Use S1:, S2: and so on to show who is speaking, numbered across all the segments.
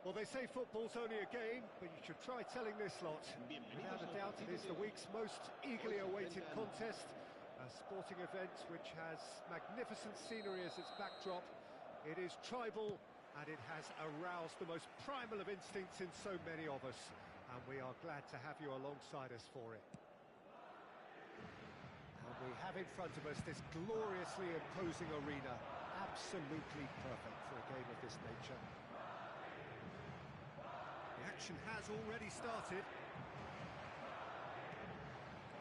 S1: Well, they say football's only a game, but you should try telling this lot. Without a doubt, it is the week's most eagerly awaited contest, a sporting event which has magnificent scenery as its backdrop. It is tribal, and it has aroused the most primal of instincts in so many of us, and we are glad to have you alongside us for it. And we have in front of us this gloriously imposing arena, absolutely perfect for a game of this nature. The action has already started.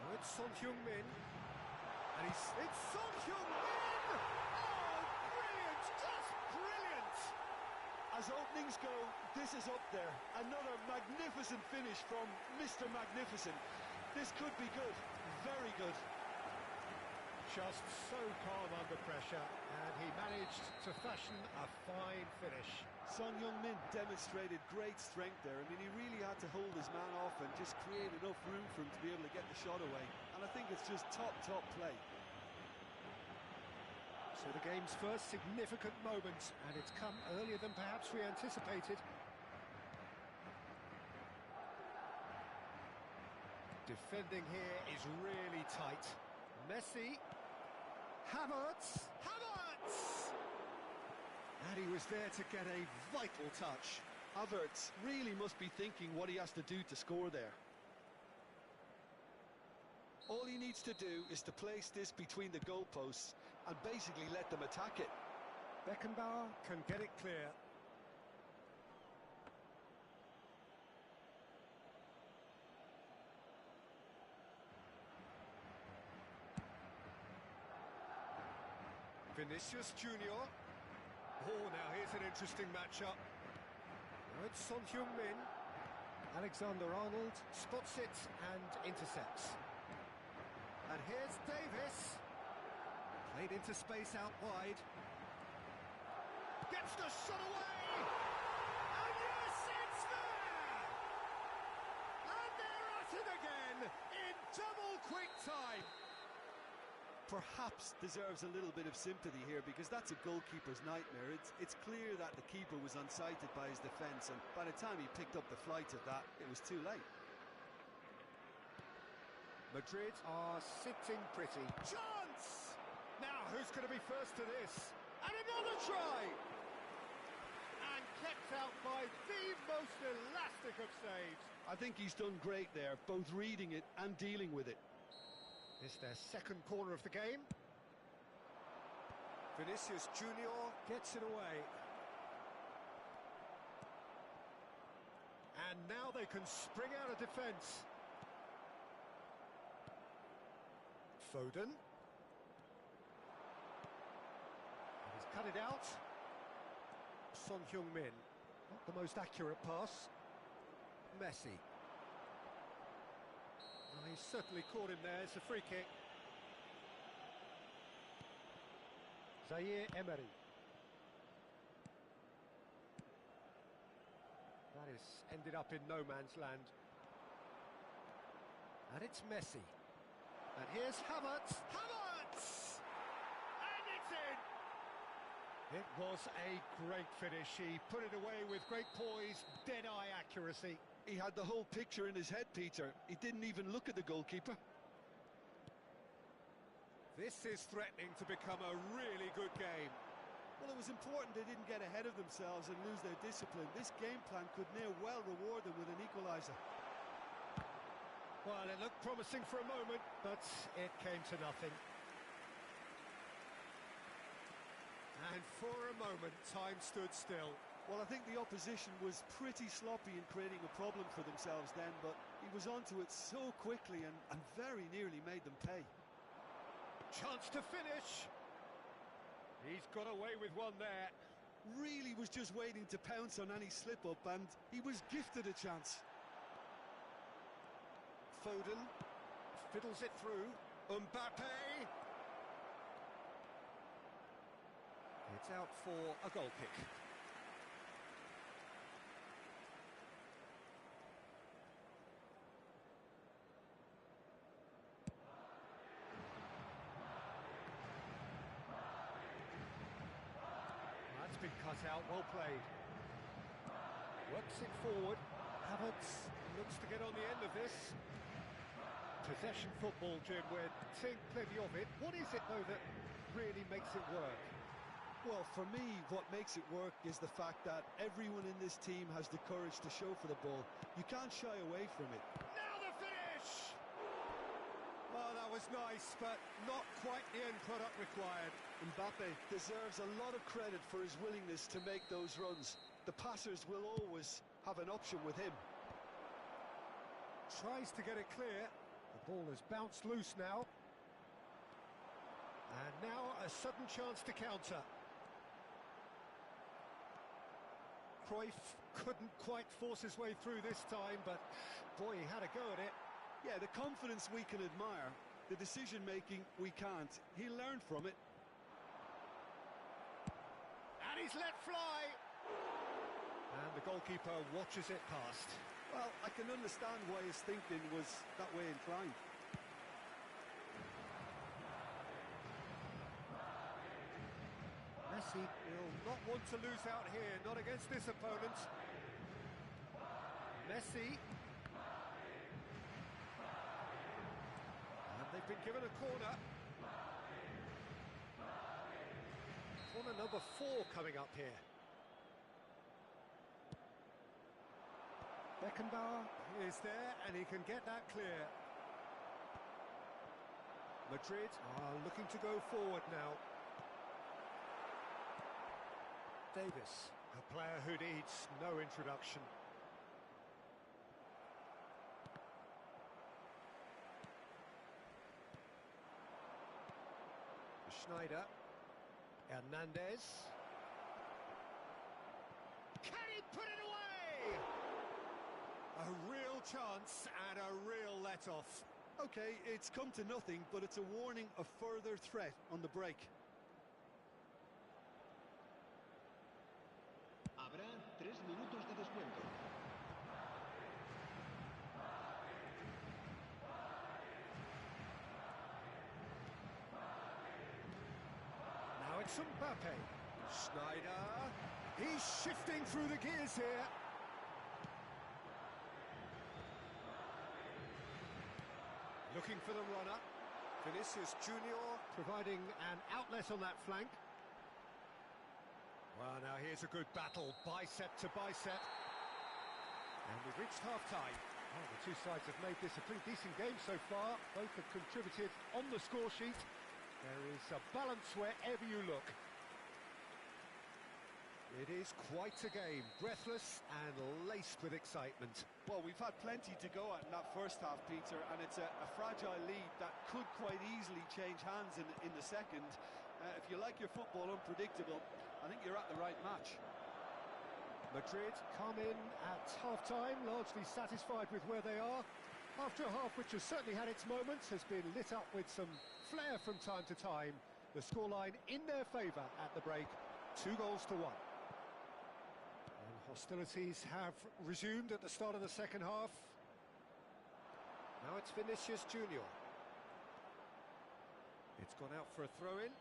S1: Oh, it's Son Heung-min. And it's Son Heung-min! Oh, brilliant! Just brilliant!
S2: As openings go, this is up there. Another magnificent finish from Mr. Magnificent. This could be good, very good.
S1: Just so calm under pressure, and he managed to fashion a fine finish.
S2: Son Heung-min demonstrated great strength there. I mean, he really had to hold his man off and just create enough room for him to be able to get the shot away. And I think it's just top play.
S1: So the game's first significant moment, and it's come earlier than perhaps we anticipated. Defending here is really tight. Messi, Havertz! And he was there to get a vital touch.
S2: Havertz really must be thinking what he has to do to score there. All he needs to do is to place this between the goalposts and basically let them attack it.
S1: Beckenbauer can get it clear. Vinicius Junior. Oh, now here's an interesting matchup. Now it's Son Heung-min. Alexander-Arnold spots it and intercepts. And here's Davis. Played into space out wide. Gets the shot away! And yes, it's there! And they're at it again in double quick time.
S2: Perhaps deserves a little bit of sympathy here, because that's a goalkeeper's nightmare. It's clear that the keeper was unsighted by his defence, and by the time he picked up the flight of that, it was too late.
S1: Madrid are sitting pretty. Chance! Now, who's going to be first to this? And another try! And kept out by the most elastic of saves.
S2: I think he's done great there, both reading it and dealing with it.
S1: It's their second corner of the game. Vinicius Junior gets it away. And now they can spring out of defence. Foden. And he's cut it out. Son Heung-min. Not the most accurate pass. Messi. Well, he's certainly caught him there. It's a free kick. Zaire Emery. That is ended up in no man's land. And it's Messi. And here's Havertz. Havertz! And it's in! It was a great finish. He put it away with great poise, dead-eye accuracy.
S2: He had the whole picture in his head, Peter. He didn't even look at the goalkeeper.
S1: This is threatening to become a really good game.
S2: Well, it was important they didn't get ahead of themselves and lose their discipline. This game plan could near well reward them with an equaliser.
S1: Well, it looked promising for a moment, but it came to nothing. And for a moment, time stood still.
S2: Well, I think the opposition was pretty sloppy in creating a problem for themselves then, but he was onto it so quickly and very nearly made them pay.
S1: Chance to finish. He's got away with one there.
S2: Really was just waiting to pounce on any slip-up, and he was gifted a chance.
S1: Foden fiddles it through. Mbappe. It's out for a goal kick. That's been cut out, well played. puts it forward. Havertz looks to get on the end of this. Possession football, Jim, we're seeing plenty of it. What is it, though, that really makes it work?
S2: Well, for me, what makes it work is the fact that everyone in this team has the courage to show for the ball. You can't shy away from it.
S1: Now the finish! Well, that was nice, but not quite the end product required.
S2: Mbappe deserves a lot of credit for his willingness to make those runs. The passers will always have an option with him.
S1: Tries to get it clear. The ball has bounced loose now. And now a sudden chance to counter. Cruyff couldn't quite force his way through this time, but boy, he had a go at it.
S2: Yeah, the confidence we can admire, the decision-making we can't. He learned from it.
S1: And he's let fly! And the goalkeeper watches it past.
S2: Well, I can understand why his thinking was that way inclined.
S1: Messi will not want to lose out here, not against this opponent. Messi. And they've been given a corner. Corner number 4 coming up here. Beckenbauer is there, and he can get that clear. Madrid are looking to go forward now. Davis, a player who needs no introduction. Schneider. Hernandez. Can he put it away? A real chance and a real let-off.
S2: Okay, it's come to nothing, but it's a warning of further threat on the break.
S3: Habrá 3 minutos de descuento.
S1: Now it's Mbappe. Schneider. He's shifting through the gears here. Looking for the runner. Vinicius Junior providing an outlet on that flank. Well, now here's a good battle, bicep to bicep. And we've reached half-time. Well, the two sides have made this a pretty decent game so far. Both have contributed on the score sheet. There is a balance wherever you look. It is quite a game, breathless and laced with excitement.
S2: Well, we've had plenty to go at in that first half, Peter, and it's a fragile lead that could quite easily change hands in the second. If you like your football unpredictable, I think you're at the right match.
S1: Madrid come in at half-time, largely satisfied with where they are. After a half which has certainly had its moments, has been lit up with some flair from time to time. The scoreline in their favour at the break, 2-1. And hostilities have resumed at the start of the second half. Now it's Vinicius Junior. It's gone out for a throw-in.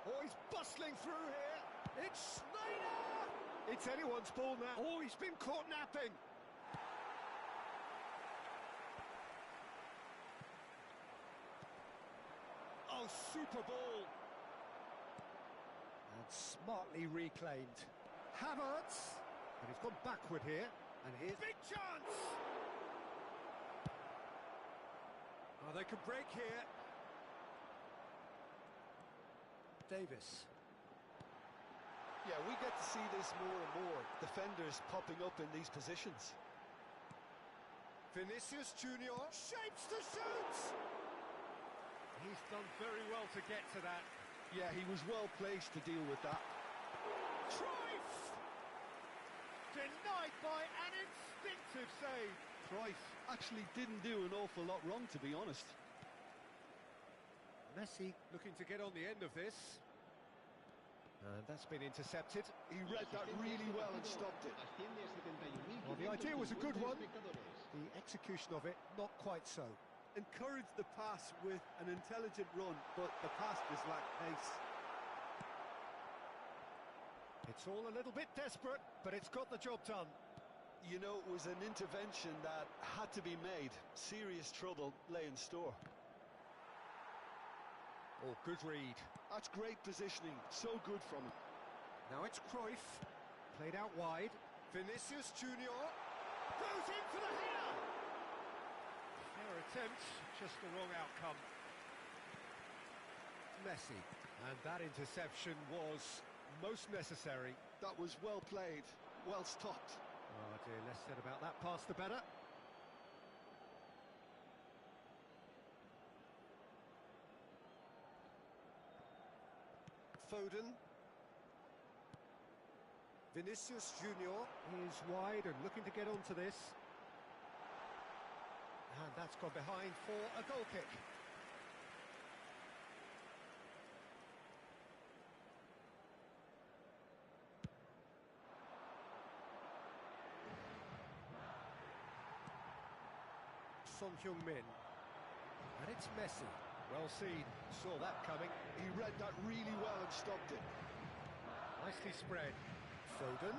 S1: Oh, he's bustling through here. It's Schneider! It's anyone's ball now. Oh, he's been caught napping. Oh, super ball. And smartly reclaimed. Havertz. And he's gone backward here. And here's... Big chance! Oh, they could break here. Davis.
S2: Yeah, we get to see this more and more. Defenders popping up in these positions.
S1: Vinicius Junior shapes to shoot! He's done very well to get to that.
S2: Yeah, he was well placed to deal with that.
S1: Cruyff! Denied by an instinctive save.
S2: Cruyff actually didn't do an awful lot wrong, to be honest.
S1: Messi looking to get on the end of this. And that's been intercepted.
S2: He read that really well and stopped it.
S1: Well, the idea was a good one. The execution of it, not quite so.
S2: Encouraged the pass with an intelligent run, but the pass just lacked pace.
S1: It's all a little bit desperate, but it's got the job done.
S2: You know, it was an intervention that had to be made. Serious trouble lay in store.
S1: Oh, good read.
S2: That's great positioning, so good from him.
S1: Now it's Cruyff, played out wide. Vinicius Junior goes in for the header. Fair attempt, just the wrong outcome. Messi, and that interception was most necessary.
S2: That was well played, well stopped.
S1: Oh dear, less said about that pass the better. Foden. Vinicius Junior is wide and looking to get onto this. And that's gone behind for a goal kick. Son Heung-min. And it's Messi. Well seen. Saw that coming.
S2: He read that really well and stopped it.
S1: Nicely spread. Foden.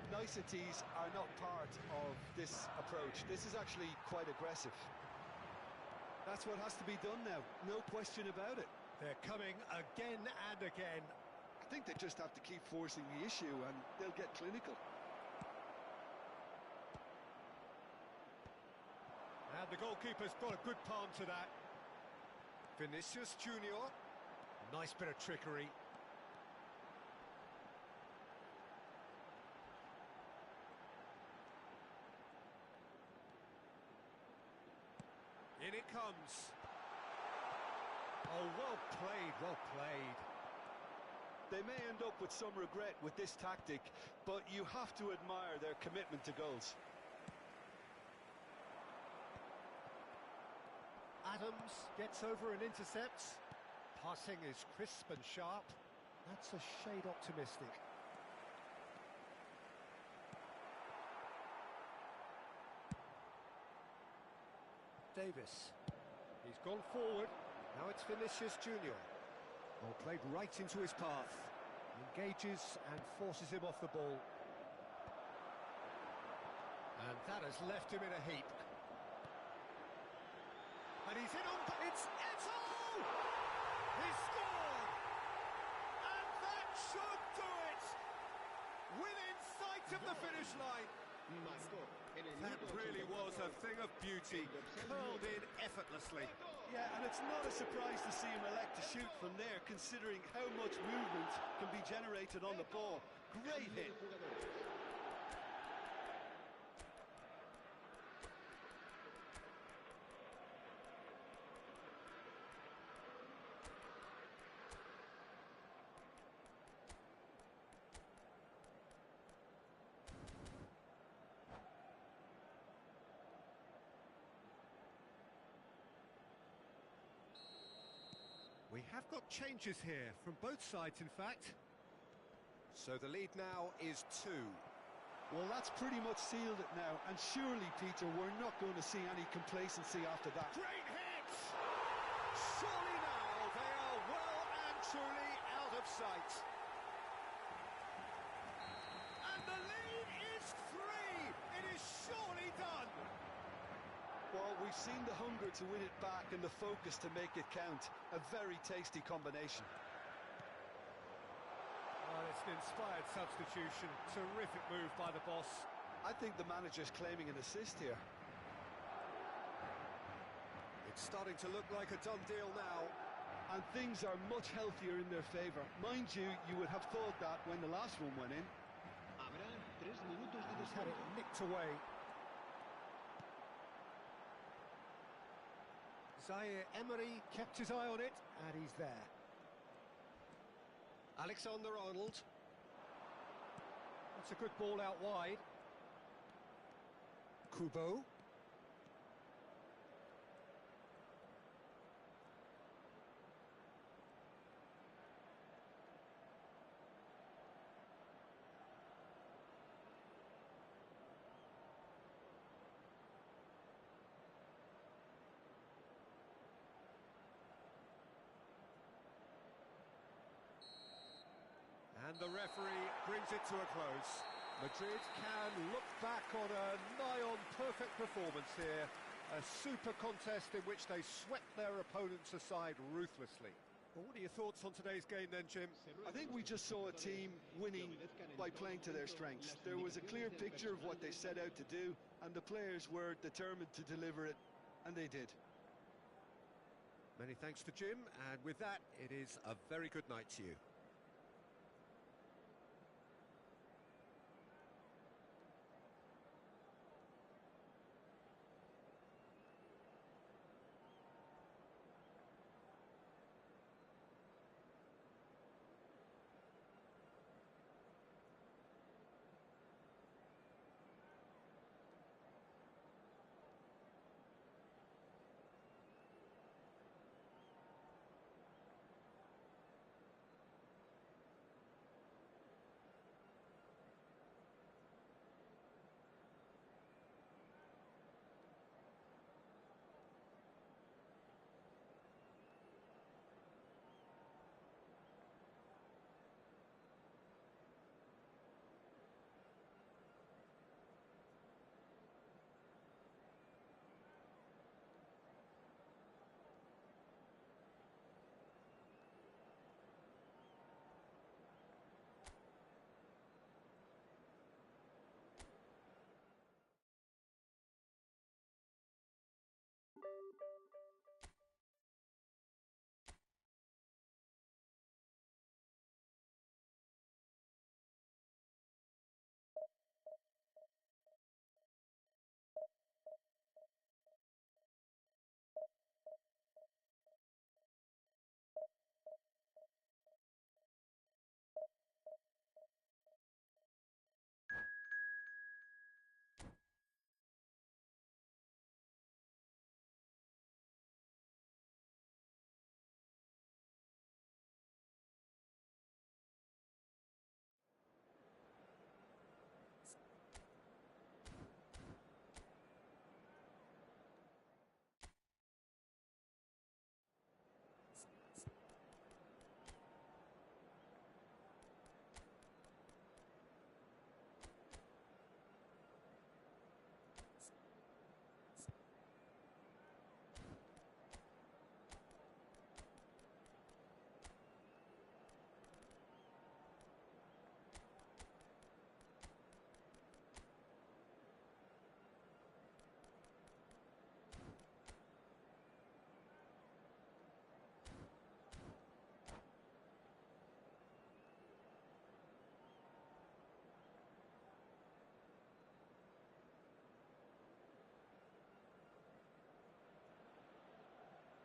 S2: Niceties are not part of this approach. This is actually quite aggressive. That's what has to be done now, no question about it.
S1: They're coming again and again.
S2: I think they just have to keep forcing the issue and they'll get clinical.
S1: And the goalkeeper's got a good palm to that. Vinicius Junior. Nice bit of trickery. In it comes. Oh, well played, well played.
S2: They may end up with some regret with this tactic, but you have to admire their commitment to goals.
S1: Adams gets over and intercepts. Passing is crisp and sharp. That's a shade optimistic. Davis. He's gone forward. Now it's Vinicius Junior. Well, played right into his path. Engages and forces him off the ball. And that has left him in a heap. And he's in on... It's Eto'o! He scored! And that should do it! Within sight of the finish line. That really was a thing of beauty, curled in effortlessly.
S2: Yeah, and it's not a surprise to see him elect to shoot from there, considering how much movement can be generated on the ball. Great hit.
S1: We have got changes here, from both sides in fact. So the lead now is 2.
S2: Well, that's pretty much sealed it now, and surely, Peter, we're not going to see any complacency after that.
S1: Great hit! Surely now they are well and truly out of sight. And the lead is 3! It is surely done!
S2: Well, we've seen the hunger to win it back and the focus to make it count. A very tasty combination.
S1: Well, it's an inspired substitution. Terrific move by the boss.
S2: I think the manager's claiming an assist here.
S1: It's starting to look like a done deal now.
S2: And things are much healthier in their favour. Mind you, you would have thought that when the last one went in.
S1: He's had it nicked away. Zaire Emery kept his eye on it, and he's there. Alexander-Arnold. That's a good ball out wide. Kubo. And the referee brings it to a close. Madrid can look back on a nigh-on perfect performance here. A super contest in which they swept their opponents aside ruthlessly. Well, what are your thoughts on today's game then, Jim?
S2: I think we just saw a team winning by playing to their strengths. There was a clear picture of what they set out to do, and the players were determined to deliver it, and they did.
S1: Many thanks to Jim, and with that, it is a very good night to you.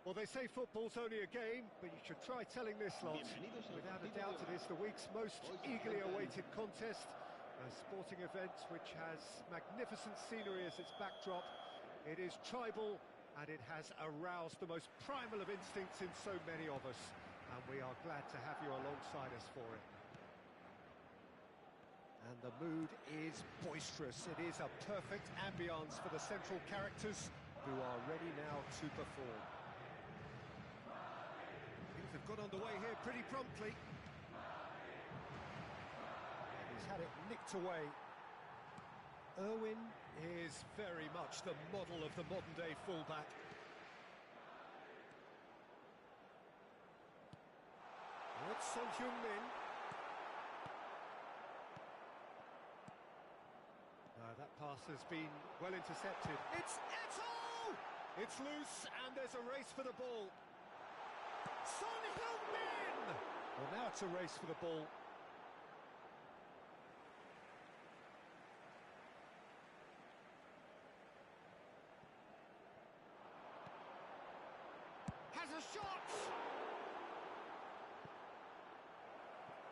S1: Well, they say football's only a game, but you should try telling this lot. Without a doubt, it is the week's most eagerly awaited contest. A sporting event which has magnificent scenery as its backdrop. It is tribal, and it has aroused the most primal of instincts in so many of us. And we are glad to have you alongside us for it. And the mood is boisterous. It is a perfect ambience for the central characters who are ready now to perform. Things have got underway here pretty promptly. And he's had it nicked away. Irwin is very much the model of the modern-day fullback. It's Son Heung-min. No, that pass has been well intercepted. It's Eto'o! It's loose, and there's a race for the ball. Son Heung-min! Well, now it's a race for the ball. Has a shot!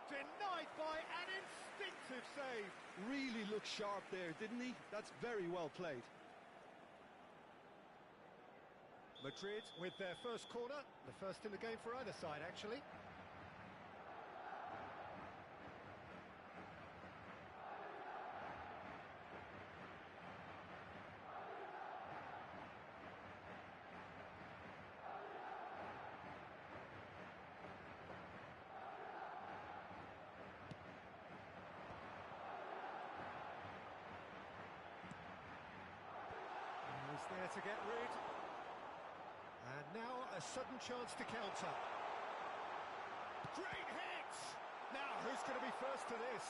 S1: Denied by an instinctive save.
S2: Really looked sharp there, didn't he? That's very well played.
S1: Madrid with their first corner, the first in the game for either side, actually. There to get rid. And now a sudden chance to counter. Great hit! Now, who's going to be first to this?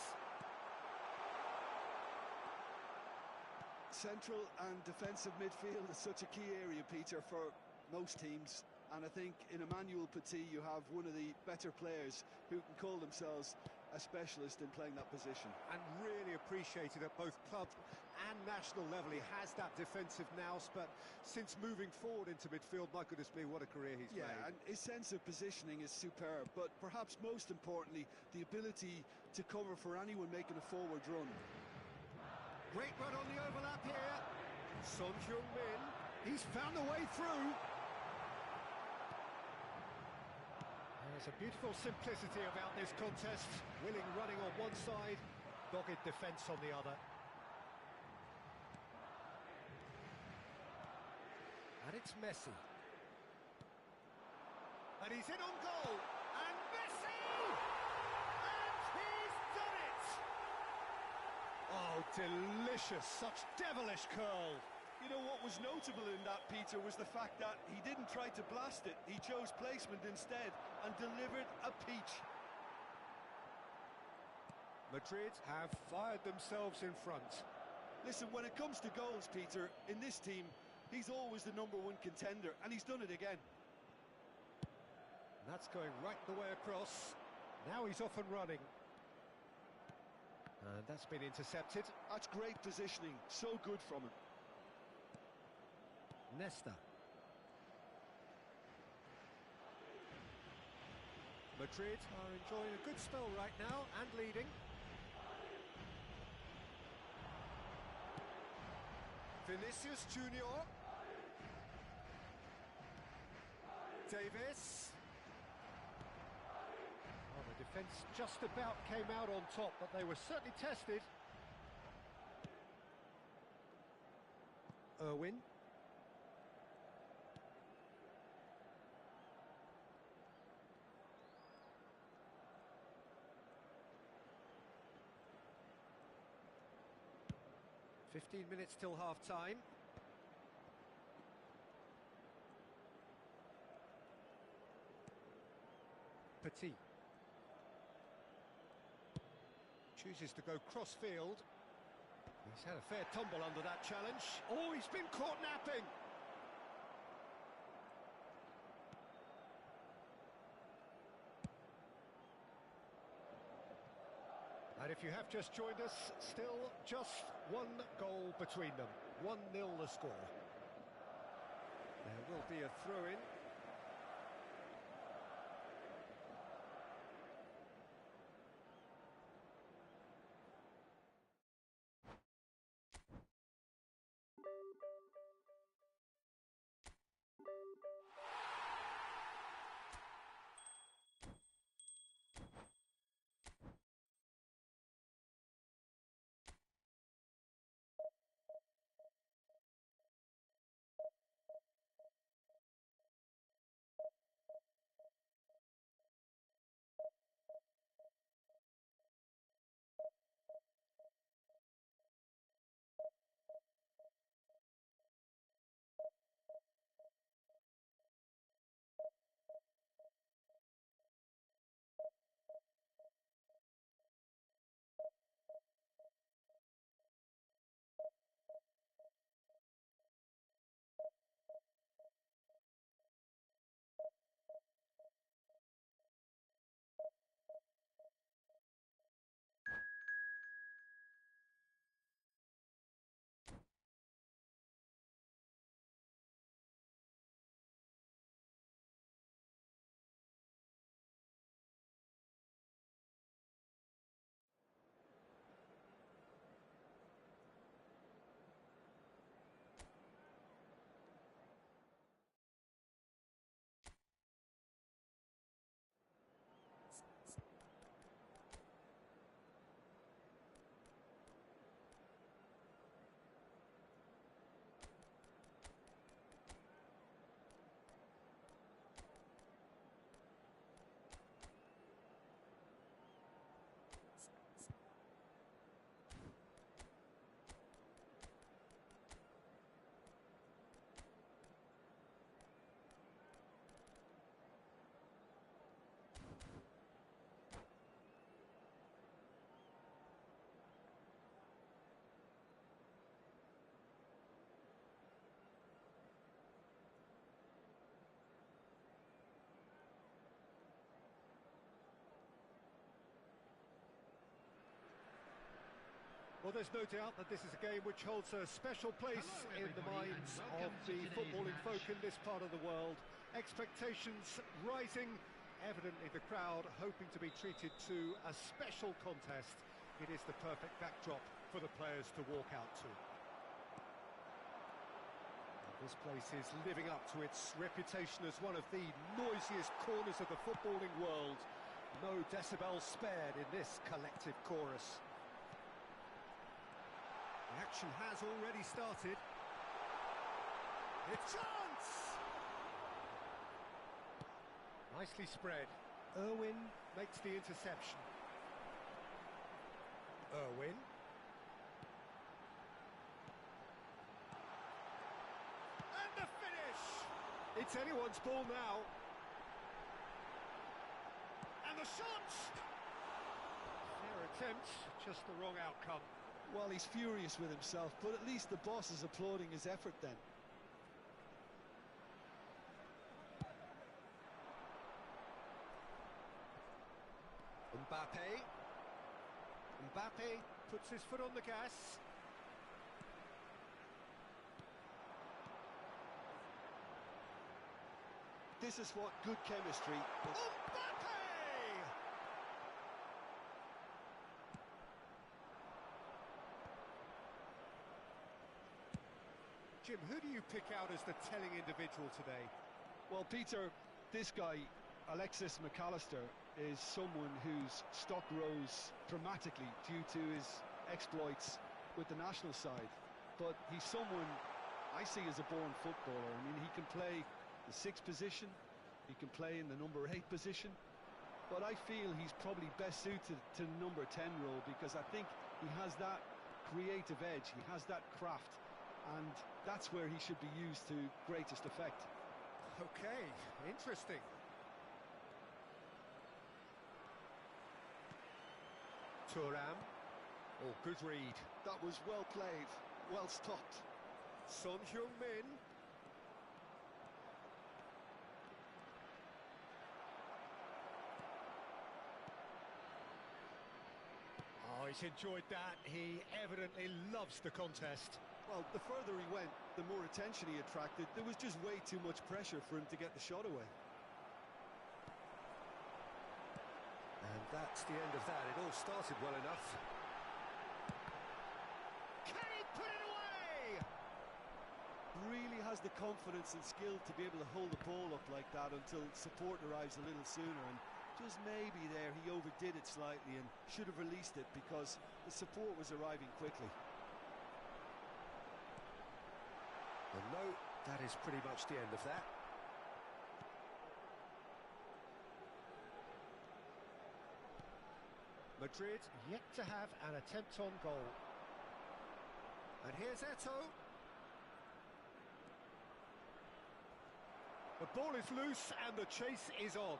S2: Central and defensive midfield is such a key area, Peter, for most teams. And I think in Emmanuel Petit you have one of the better players who can call themselves a specialist in playing that position.
S1: And really appreciated at both club and national level. He has that defensive nous, but since moving forward into midfield, my goodness me, what a career he's made.
S2: And his sense of positioning is superb, but perhaps most importantly, the ability to cover for anyone making a forward run.
S1: Great run on the overlap here. Son Heung-min, he's found a way through. There's a beautiful simplicity about this contest. Willing running on one side, dogged defence on the other. And it's Messi. And he's in on goal. And Messi! And he's done it! Oh, delicious. Such devilish curl.
S2: You know, what was notable in that, Peter, was the fact that he didn't try to blast it. He chose placement instead and delivered a peach.
S1: Madrid have fired themselves in front.
S2: Listen, when it comes to goals, Peter, in this team, he's always the #1 contender, and he's done it again.
S1: And that's going right the way across. Now he's off and running. And that's been intercepted.
S2: That's great positioning, so good from him.
S1: Nesta. Madrid are enjoying a good spell right now and leading. Vinicius Junior. Davis. Oh, the defence just about came out on top, but they were certainly tested. Irwin. "15 minutes till half-time. Petit. Chooses to go cross-field. He's had a fair tumble under that challenge. Oh, he's been caught napping! And if you have just joined us, still just one goal between them. 1-0 the score. There will be a throw-in. Well, there's no doubt that this is a game which holds a special place in the minds of the footballing folk in this part of the world. Expectations rising, evidently the crowd hoping to be treated to a special contest. It is the perfect backdrop for the players to walk out to. This place is living up to its reputation as one of the noisiest corners of the footballing world. No decibels spared in this collective chorus. The action has already started. It's chance! Nicely spread. Irwin makes the interception. Irwin. And the finish! It's anyone's ball now. And the shot! Fair attempt, just the wrong outcome.
S2: Well, he's furious with himself, but at least the boss is applauding his effort then.
S1: Mbappe puts his foot on the gas.
S2: This is what good chemistry...
S1: Mbappe! Jim, who do you pick out as the telling individual today?
S2: Well, Peter, this guy, Alexis McAllister, is someone whose stock rose dramatically due to his exploits with the national side. But he's someone I see as a born footballer. I mean, he can play the 6th position, he can play in the number 8 position, but I feel he's probably best suited to the number 10 role because I think he has that creative edge, he has that craft, and that's where he should be used to greatest effect.
S1: Okay, interesting. Thuram. Oh, good read.
S2: That was well played, well stopped.
S1: Son Heung-min. Oh, he's enjoyed that. He evidently loves the contest.
S2: Well, the further he went, the more attention he attracted. There was just way too much pressure for him to get the shot away.
S1: And that's the end of that. It all started well enough. Can he put it away?
S2: Really has the confidence and skill to be able to hold the ball up like that until support arrives a little sooner, and just maybe there he overdid it slightly and should have released it because the support was arriving quickly.
S1: Well, no, that is pretty much the end of that. Madrid yet to have an attempt on goal. And here's Eto'o. The ball is loose and the chase is on.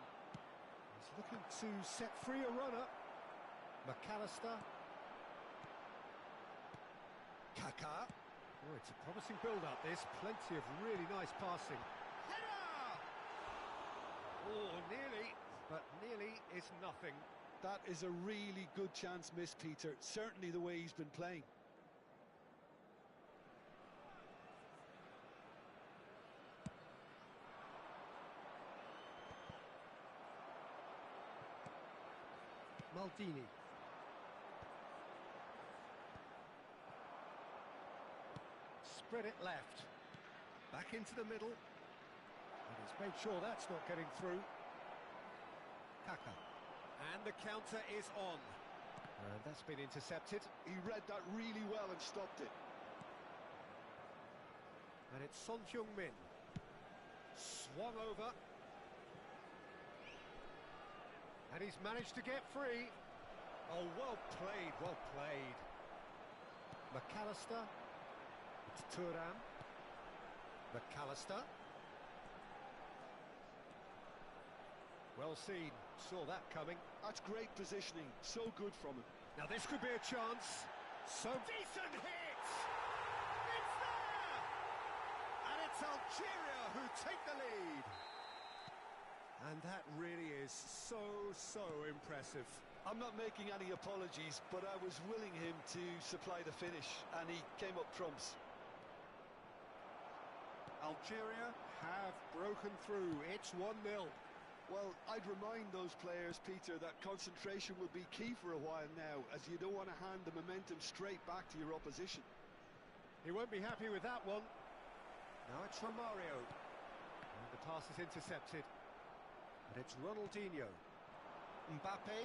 S1: He's looking to set free a runner. McAllister. Kaká. Oh, it's a promising build-up, this. Plenty of really nice passing. Header! Oh, nearly, but nearly is nothing.
S2: That is a really good chance missed, Peter. Certainly the way he's been playing.
S1: Maldini. Spread it left. Back into the middle. And he's made sure that's not getting through. Kaká. And the counter is on. And that's been intercepted.
S2: He read that really well and stopped it.
S1: And it's Son Heung-min. Swung over. And he's managed to get free. Oh, well played, well played. McAllister. It's Thuram. McAllister. Well seen. Saw that coming.
S2: That's great positioning. So good from him.
S1: Now this could be a chance. So decent hit! It's there! And it's Algeria who take the lead. And that really is so impressive.
S2: I'm not making any apologies, but I was willing him to supply the finish, and he came up trumps.
S1: Algeria have broken through. It's 1-0.
S2: Well, I'd remind those players, Peter, that concentration will be key for a while now, as you don't want to hand the momentum straight back to your opposition.
S1: He won't be happy with that one. Now it's Romario. And the pass is intercepted. And it's Ronaldinho. Mbappe.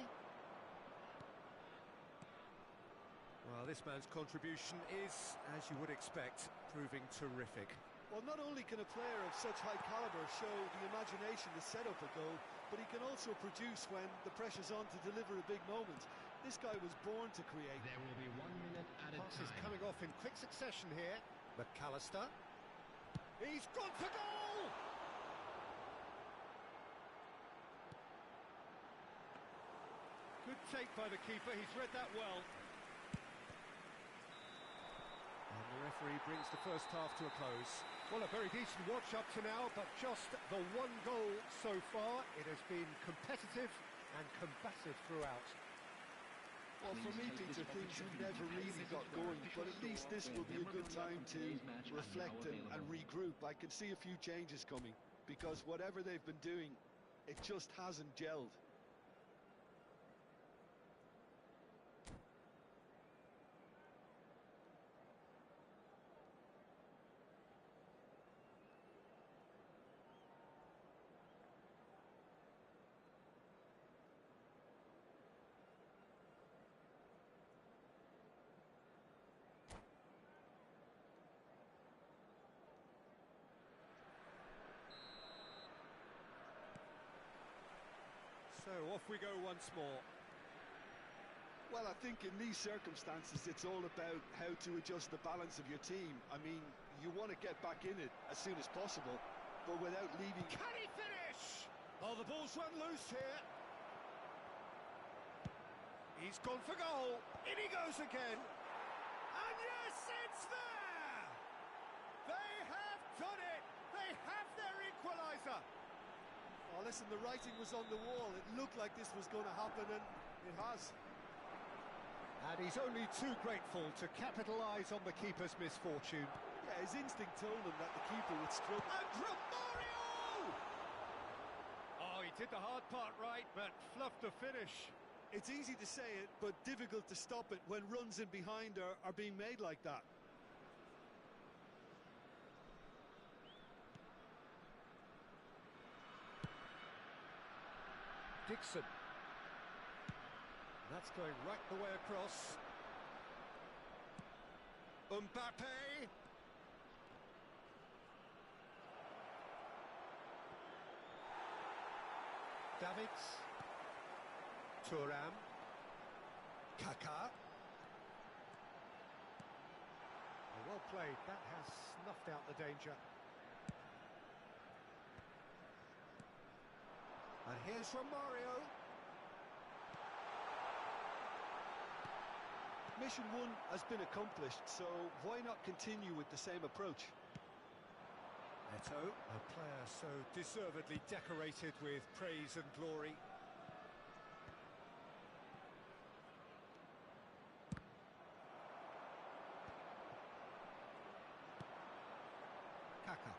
S1: Well, this man's contribution is, as you would expect, proving terrific.
S2: Well, not only can a player of such high calibre show the imagination to set up a goal, but he can also produce when the pressure's on to deliver a big moment. This guy was born to create.
S3: There will be 1 minute at a time.
S1: Pass is coming off in quick succession here. McAllister. He's gone for goal! Good take by the keeper, he's read that well. And the referee brings the first half to a close. Well, a very decent watch up to now, but just the one goal so far. It has been competitive and combative throughout.
S2: Well, for me, Peter, things have never really got going, but at least this will be a good time to reflect and regroup. I can see a few changes coming, because whatever they've been doing, it just hasn't gelled.
S1: So off we go once more.
S2: Well, I think in these circumstances, it's all about how to adjust the balance of your team. I mean, you want to get back in it as soon as possible, but without leaving...
S1: Can he finish? Oh, the ball's run loose here. He's gone for goal. In he goes again. And yes, it's there! They have done it! They have their equaliser!
S2: Oh, listen, the writing was on the wall. It looked like this was going to happen, and it has.
S1: And he's only too grateful to capitalise on the keeper's misfortune.
S2: Yeah, his instinct told him that the keeper would struggle.
S1: And Romario! Oh, he did the hard part right, but fluffed the finish.
S2: It's easy to say it, but difficult to stop it when runs in behind are being made like that.
S1: Dixon. That's going right the way across. Mbappe. Davids. Thuram. Kaká. Well played, that has snuffed out the danger. And here's Romario.
S2: Mission 1 has been accomplished, so why not continue with the same approach?
S1: Neto, a player so deservedly decorated with praise and glory. Kaká.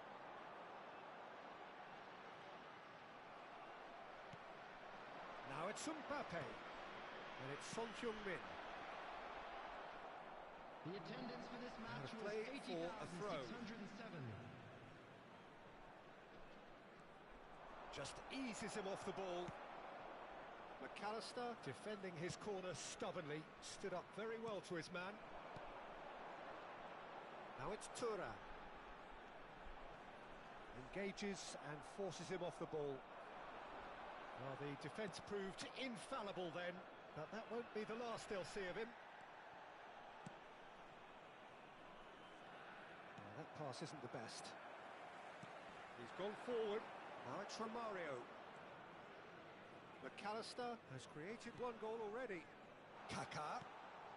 S1: Now it's Mbappe, and it's Son Heung-min.
S3: The attendance for this match was
S1: play for a throw.
S3: 80,607.
S1: Just eases him off the ball. McAllister, defending his corner stubbornly, stood up very well to his man. Now it's Thuram. Engages and forces him off the ball. Well, the defence proved infallible then, but that won't be the last they'll see of him. Well, that pass isn't the best. He's gone forward. Now it's Romario. McAllister has created one goal already. Kaká.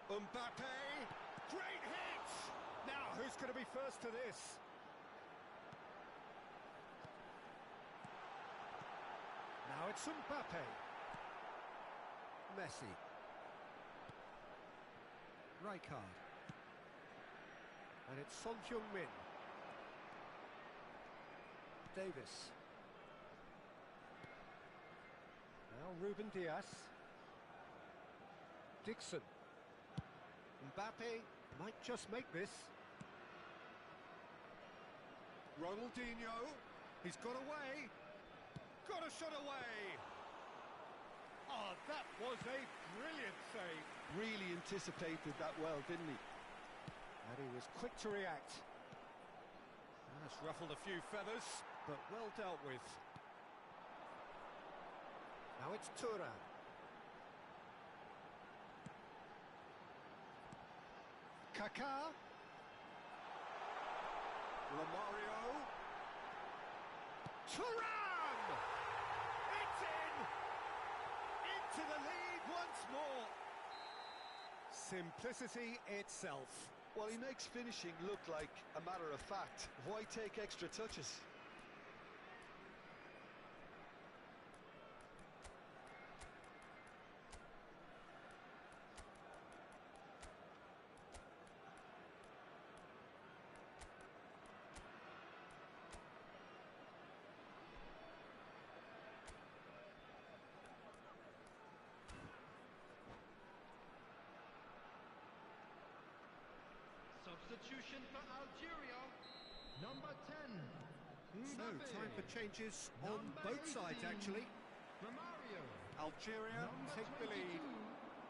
S1: Mbappe. Great hit! Now, who's going to be first to this? Now it's Mbappe. Messi. Rijkaard. And it's Son Heung-min. Davis. Now Ruben Diaz. Dixon. Mbappe might just make this. Ronaldinho. He's got away. Got a shot away. Oh, that was a brilliant save.
S2: Really anticipated that well, didn't he?
S1: And he was quick to react. That's ruffled a few feathers, but well dealt with. Now it's Thuram. Kaká. Romario. Thuram! It's in! Into the lead once more. Simplicity itself.
S2: Well, he makes finishing look like a matter of fact. Why take extra touches?
S3: Substitution for Algeria. Number 10.
S1: So, time for changes on both sides, actually.
S3: Romario.
S1: Algeria take the lead.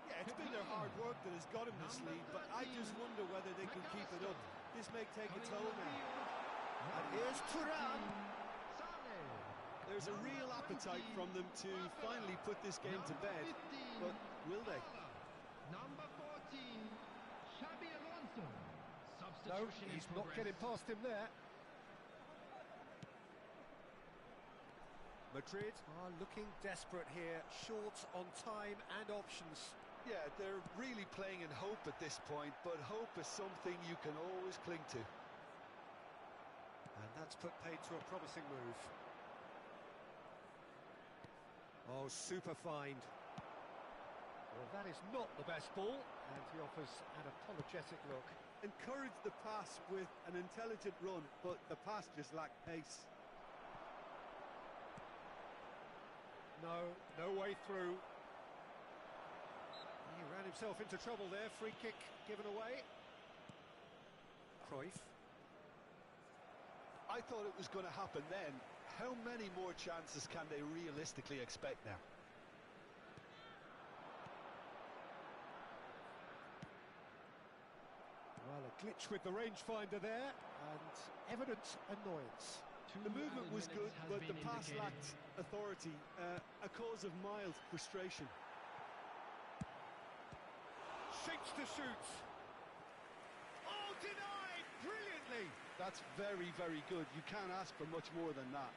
S2: Yeah, it's been their hard work that has got him this lead, but I just wonder whether they can keep it up. This may take a toll now.
S1: And here's Thuram.
S2: There's a real appetite from them to finally put this game to bed, but will they?
S3: Number 14. Xabi Alonso.
S1: No,
S3: Substitution
S1: he's
S3: in
S1: not
S3: progress.
S1: getting past him there. Madrid are looking desperate here, short on time and options.
S2: Yeah, they're really playing in hope at this point, but hope is something you can always cling to.
S1: And that's put paid to a promising move. Oh, super find. Well, that is not the best ball, and he offers an apologetic look.
S2: Encourage the pass with an intelligent run, but the pass just lacked pace.
S1: No way through. He ran himself into trouble there. Free kick given away. Cruyff.
S2: I thought it was going to happen then. How many more chances can they realistically expect now?
S1: Well, a glitch with the rangefinder there, and evident annoyance.
S2: The movement was good, but the pass lacked authority, a cause of mild frustration.
S1: Shapes to shoot. Oh, denied brilliantly.
S2: That's very, very good. You can't ask for much more than that.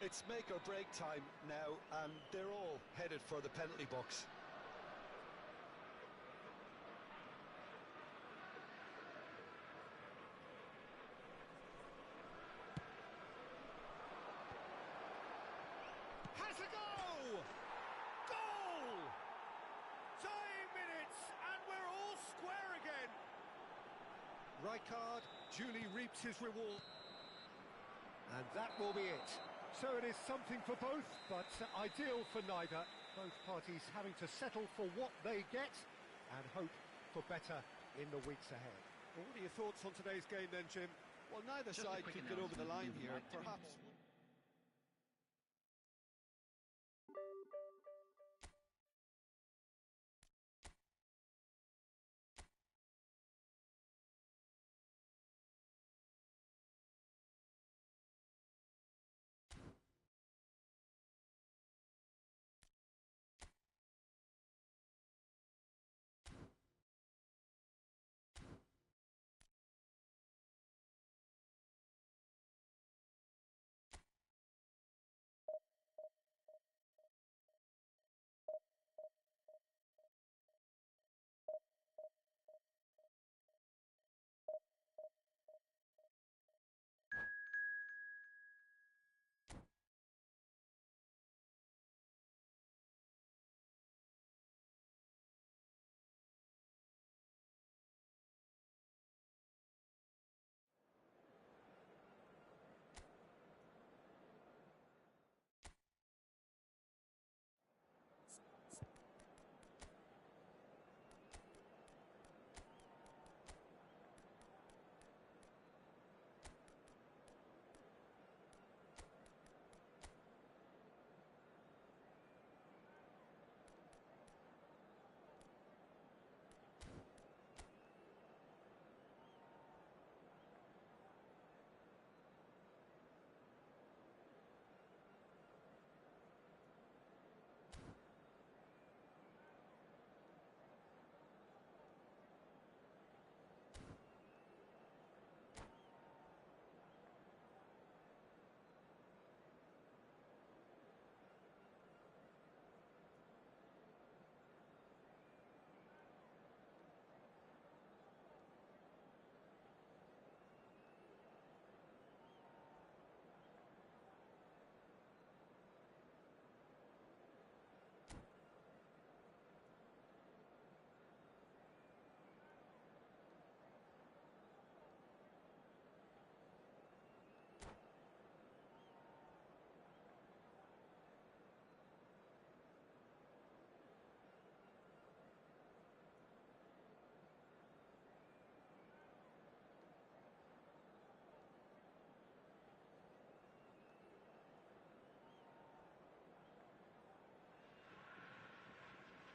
S2: It's make or break time now, and they're all headed for the penalty box.
S1: Has a go! Goal! Dying minutes, and we're all square again. Rijkaard duly reaps his reward. And that will be it. So it is something for both, but ideal for neither. Both parties having to settle for what they get and hope for better in the weeks ahead. Well, what are your thoughts on today's game then, Jim?
S2: Well, neither
S3: Just a
S2: side
S3: quick
S2: could get over the line
S3: announcement,
S2: here.
S3: you'd like to
S2: Perhaps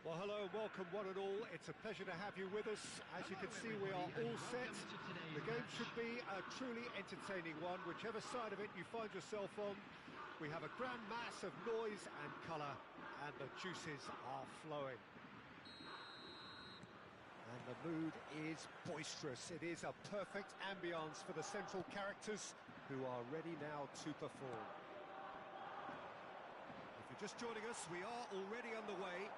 S1: Well, hello and welcome one and all. It's a pleasure to have you with us. As you can see, we are all set. The game should be a truly entertaining one, whichever side of it you find yourself on. We have a grand mass of noise and colour, and the juices are flowing. And the mood is boisterous. It is a perfect ambience for the central characters, who are ready now to perform. If you're just joining us, we are already underway.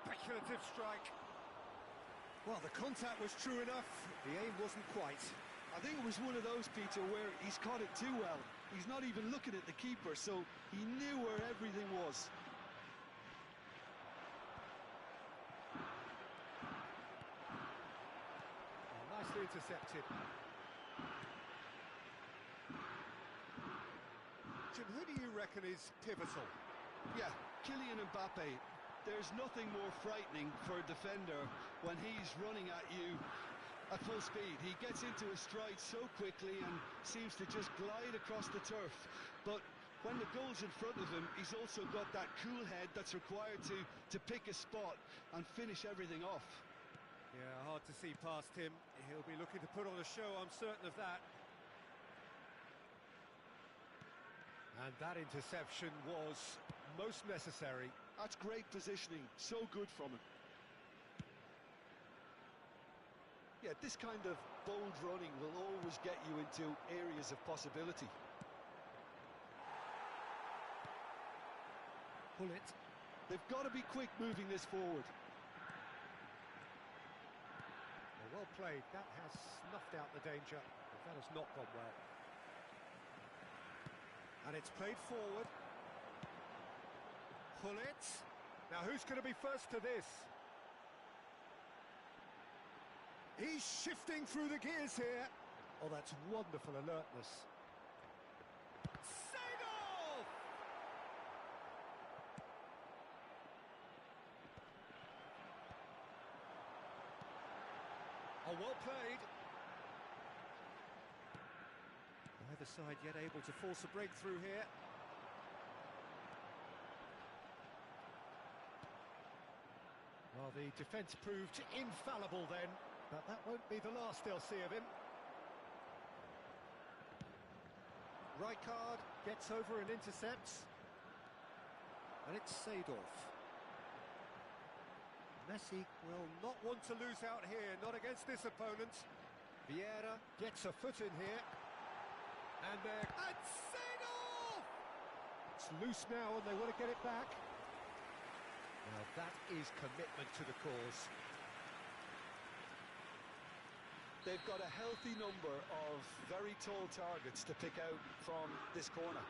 S1: Speculative strike. Well, the contact was true enough, the aim wasn't quite.
S2: I think it was one of those, Peter, where he's caught it too well. He's not even looking at the keeper, so he knew where everything was.
S1: Nicely intercepted. Jim, who do you reckon is pivotal?
S2: Yeah, Kylian Mbappe. There's nothing more frightening for a defender when he's running at you at full speed. He gets into a stride so quickly and seems to just glide across the turf. But when the goal's in front of him, he's also got that cool head that's required to pick a spot and finish everything off.
S1: Yeah, hard to see past him. He'll be looking to put on a show, I'm certain of that. And that interception was most necessary.
S2: That's great positioning, so good from him. Yeah, this kind of bold running will always get you into areas of possibility.
S1: Pull it.
S2: They've got to be quick moving this forward.
S1: Well played. That has snuffed out the danger, but that has not gone well. And it's played forward. Pull it. Now who's going to be first to this? He's shifting through the gears here. Oh, that's wonderful alertness. Seedorf! Oh, well played. Neither side yet able to force a breakthrough here. Well, the defence proved infallible then, but that won't be the last they'll see of him. Rijkaard gets over and intercepts. And it's Seedorf. Messi will not want to lose out here, not against this opponent. Vieira gets a foot in here. And there... And Seedorf! It's loose now and they want to get it back. Now that is commitment to the cause.
S2: They've got a healthy number of very tall targets to pick out from this corner.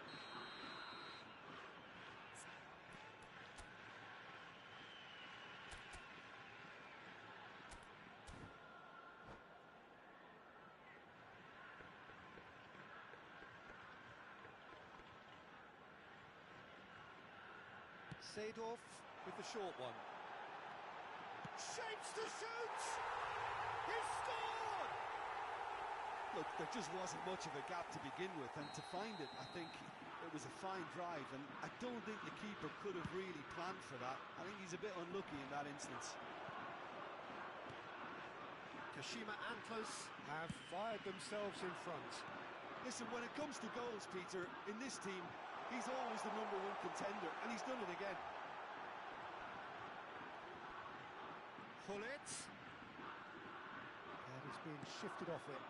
S1: Seedorf with the short one. Shapes to shoot! He's scored!
S2: Look, there just wasn't much of a gap to begin with, and to find it, I think it was a fine drive, and I don't think the keeper could have really planned for that. I think he's a bit unlucky in that instance.
S1: Kashima Antlers have fired themselves in front.
S2: Listen, when it comes to goals, Peter, in this team, he's always the #1 contender, and he's done it again.
S1: Pull it. And he's being shifted off it.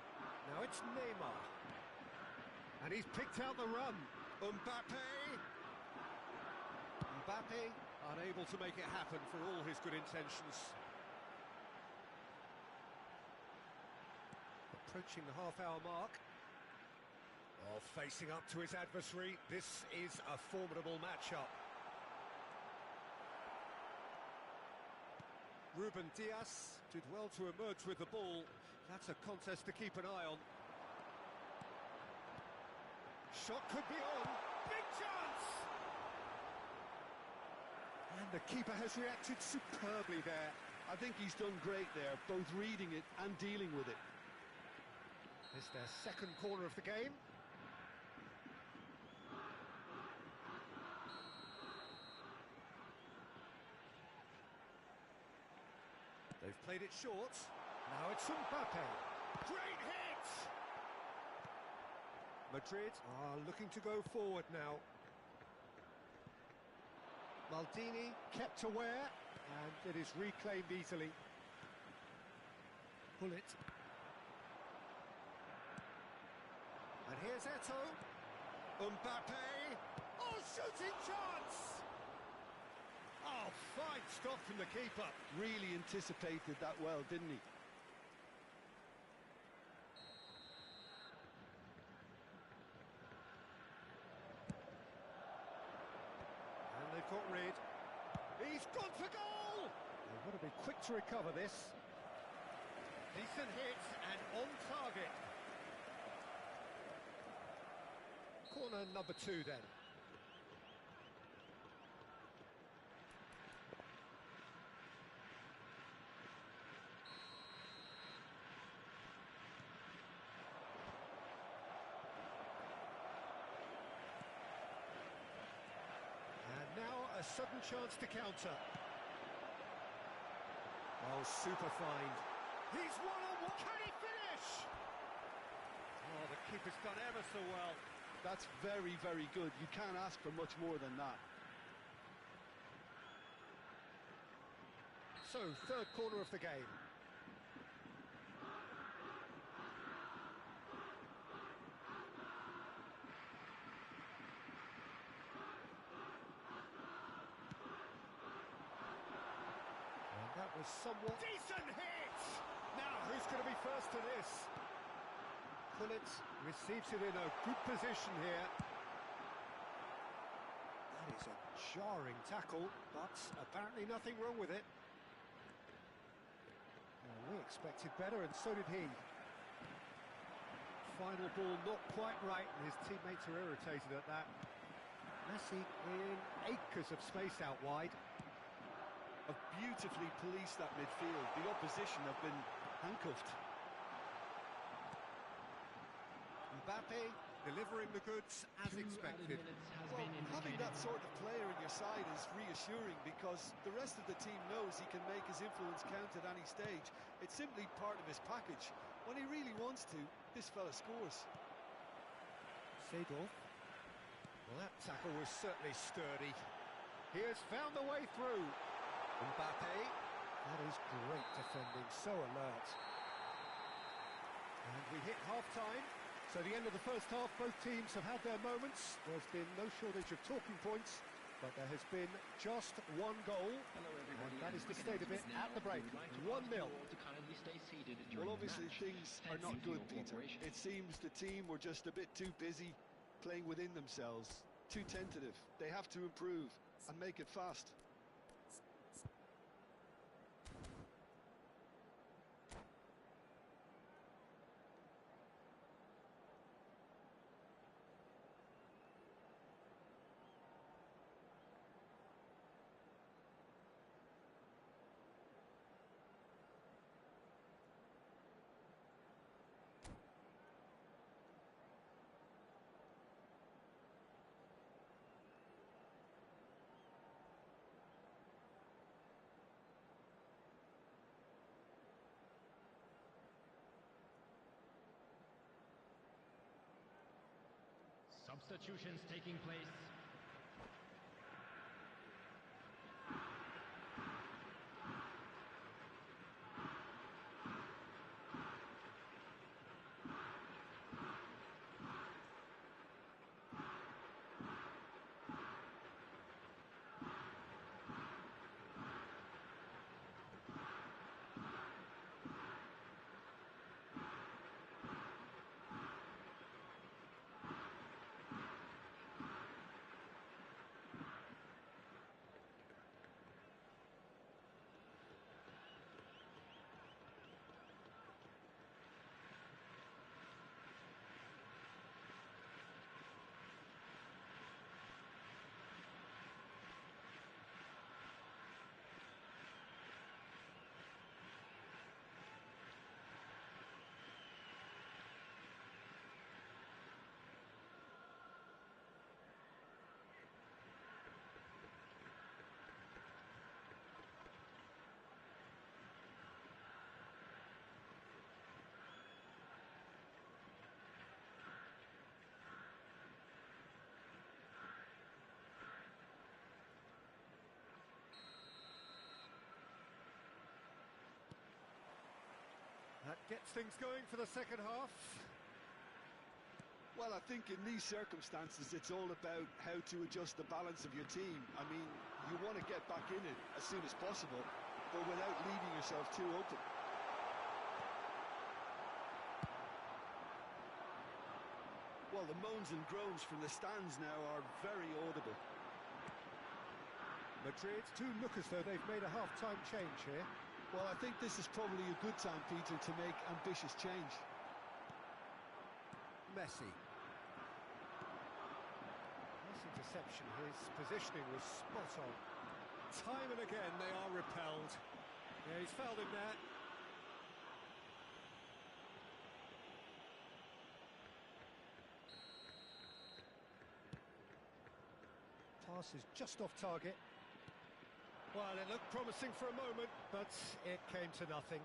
S1: Now it's Neymar. And he's picked out the run. Mbappe. Mbappe unable to make it happen for all his good intentions. Approaching the half-hour mark. Oh, facing up to his adversary, this is a formidable matchup. Ruben Dias did well to emerge with the ball. That's a contest to keep an eye on. Shot could be on. Big chance! And the keeper has reacted superbly there.
S2: I think he's done great there, both reading it and dealing with it.
S1: It's their second corner of the game. They've played it short. Now it's Mbappe. Great hit! Madrid are looking to go forward now. Maldini kept aware, and it is reclaimed easily. Pull it. And here's Eto'o. Mbappe. Oh, shooting chance! Oh, fine stop from the keeper.
S2: Really anticipated that well, didn't he?
S1: And they've got rid. He's gone for goal! They've got to be quick to recover this. Decent hit and on target. Corner number 2 then. And now a sudden chance to counter. Oh, super find. He's one-on-one. Can he finish? Oh, the keeper's done ever so well.
S2: That's very, very good. You can't ask for much more than that.
S1: So, third corner of the game. And that was somewhat... Decent hit! Now, who's going to be first to this? Pullet receives it in a good position here. That is a jarring tackle, but apparently nothing wrong with it. Well, we expected better, and so did he. Final ball not quite right, and his teammates are irritated at that. Messi in acres of space out wide.
S2: Have beautifully policed that midfield. The opposition have been handcuffed.
S1: Mbappe delivering the goods as expected.
S2: Well, having that sort of player in your side is reassuring because the rest of the team knows he can make his influence count at any stage. It's simply part of his package. When he really wants to, this fella scores.
S1: Seedorf. Well, that tackle was certainly sturdy. He has found the way through. Mbappe. That is great defending, so alert. And we hit half-time. So the end of the first half, both teams have had their moments. There's been no shortage of talking points, but there has been just one goal. And that is the state of it at the break. 1-0.
S2: Well, obviously things are not good, Peter. It seems the team were just a bit too busy playing within themselves, too tentative. They have to improve and make it fast.
S3: Substitutions taking place.
S1: That gets things going for the second half.
S2: Well, I think in these circumstances, it's all about how to adjust the balance of your team. I mean, you want to get back in it as soon as possible, but without leaving yourself too open. Well, the moans and groans from the stands now are very audible.
S1: Madrid do look as though they've made a half-time change here.
S2: Well, I think this is probably a good time, Peter, to make ambitious change.
S1: Messi. Nice interception. His positioning was spot on. Time and again they are repelled. Yeah, he's fouled him there. Pass is just off target. Well, it looked promising for a moment, but it came to nothing.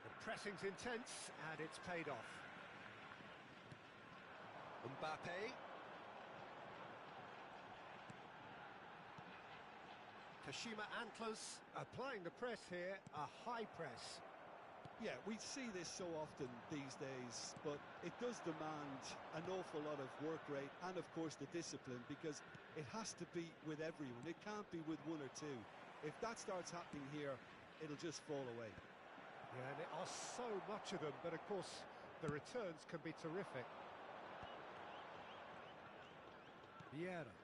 S1: The pressing's intense, and it's paid off. Mbappe. Kashima Antlers applying the press here, a high press.
S2: Yeah, we see this so often these days, but it does demand an awful lot of work rate and, of course, the discipline, because it has to be with everyone. It can't be with one or two. If that starts happening here, it'll just fall away.
S1: Yeah, and there are so much of them, but, of course, the returns can be terrific. Vieira.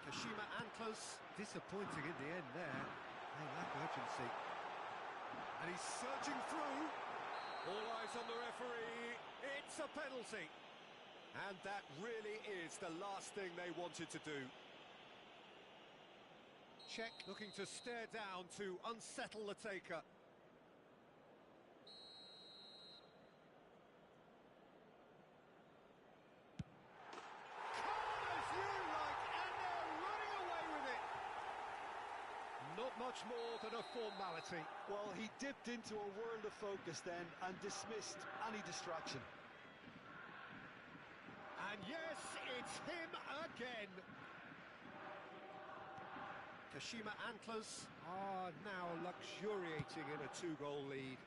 S1: Kashima Antlers, disappointing in the end there. They lack urgency. And he's surging through. All eyes on the referee. It's a penalty. And that really is the last thing they wanted to do. Czech looking to stare down to unsettle the taker. Not much more than a formality.
S2: Well, he dipped into a world of focus then and dismissed any distraction.
S1: And yes, it's him again. Kashima Antlers are now luxuriating in a two-goal lead.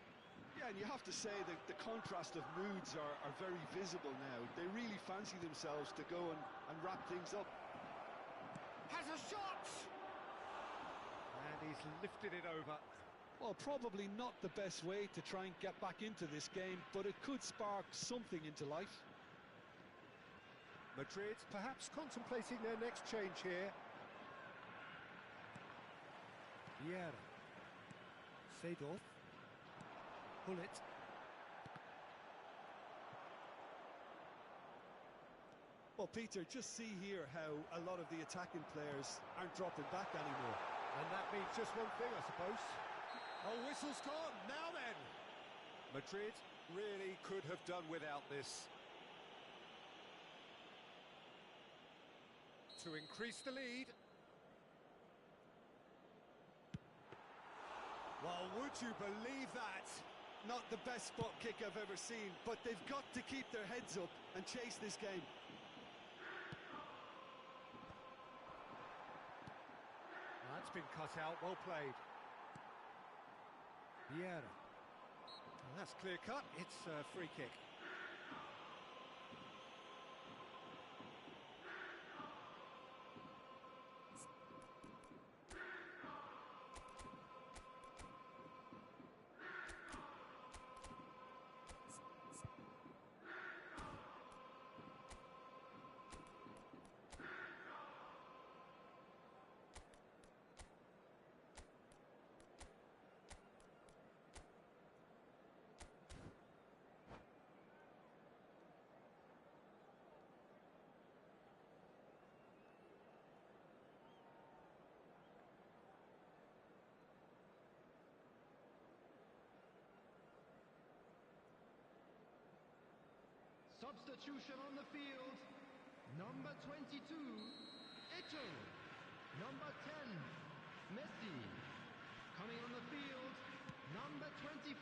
S2: Yeah, and you have to say that the contrast of moods are very visible now. They really fancy themselves to go and wrap things up.
S1: Has a shot! And he's lifted it over.
S2: Well, probably not the best way to try and get back into this game, but it could spark something into life.
S1: Madrid perhaps contemplating their next change here. Vieira. Seedorf. Bullet.
S2: Well, Peter, just see here how a lot of the attacking players aren't dropping back anymore.
S1: And that means just one thing, I suppose. Oh, whistle's gone. Now then. Madrid really could have done without this. To increase the lead. Well, would you believe that?
S2: Not the best spot kick I've ever seen, but they've got to keep their heads up and chase this game.
S1: That's been cut out, well played. Vieira. Well, that's clear cut, it's a free kick.
S3: Substitution on the field. Number 22, Eto. Number 10, Messi. Coming on the field, number 25.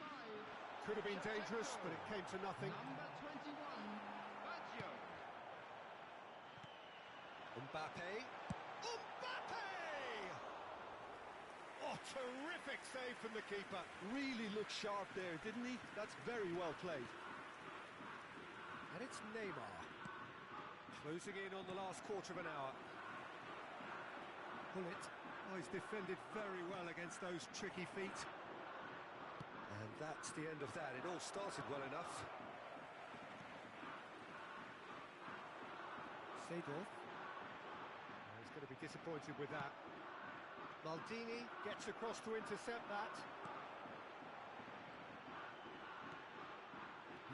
S1: Could have been dangerous, but it came to nothing.
S3: Number 21, Baggio.
S1: Mbappe. Mbappe! Oh, terrific save from the keeper.
S2: Really looked sharp there, didn't he? That's very well played.
S1: And it's Neymar. Closing in on the last quarter of an hour. Bullet. Oh, he's defended very well against those tricky feet. And that's the end of that. It all started well enough. Seedorf. He's going to be disappointed with that. Maldini gets across to intercept that.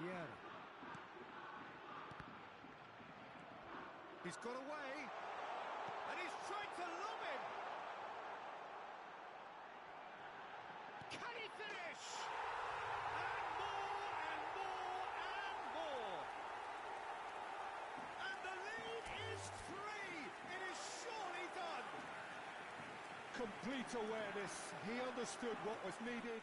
S1: Vieira. He's got away. And he's trying to lob him. Can he finish? And more and more and more. And the lead is 3. It is surely done. Complete awareness. He understood what was needed.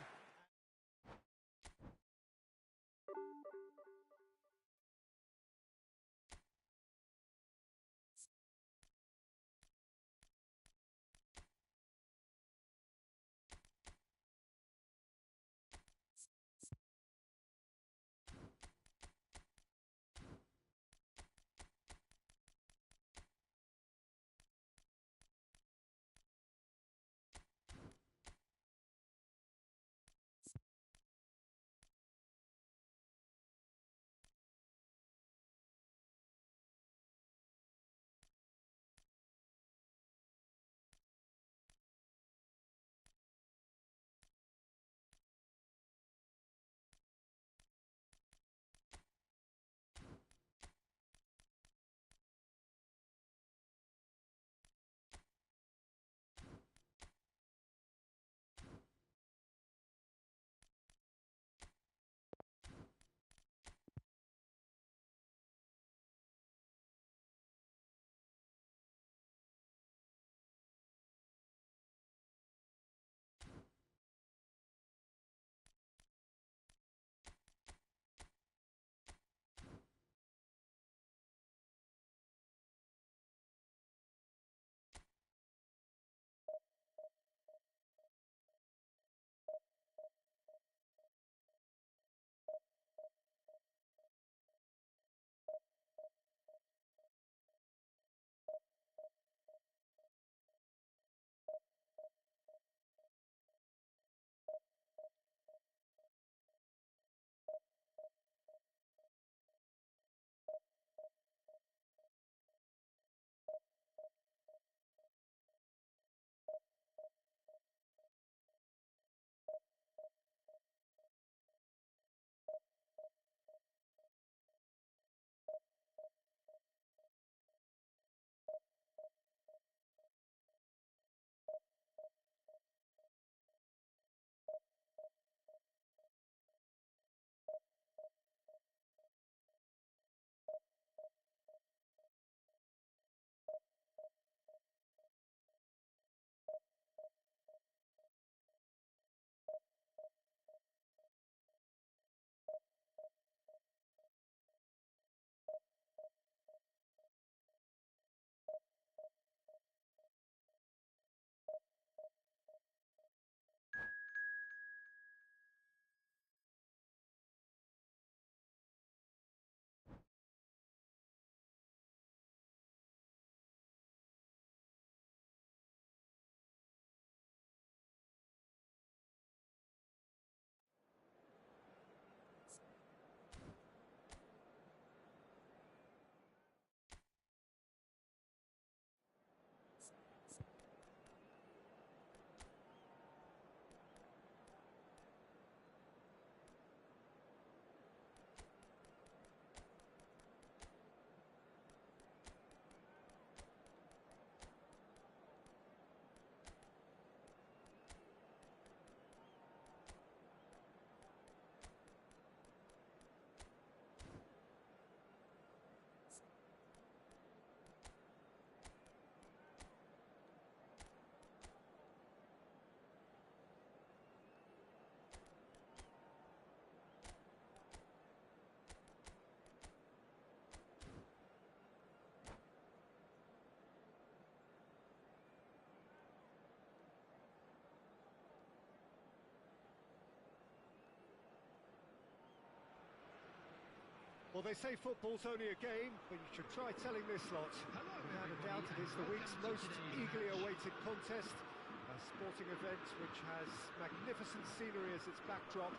S1: Well, they say football's only a game, but you should try telling this lot.
S3: Hello,
S1: Without a
S3: everybody,
S1: doubt, it is the
S3: and
S1: week's
S3: welcome to
S1: most
S3: today's
S1: eagerly
S3: match.
S1: awaited contest. A sporting event which has magnificent scenery as its backdrop.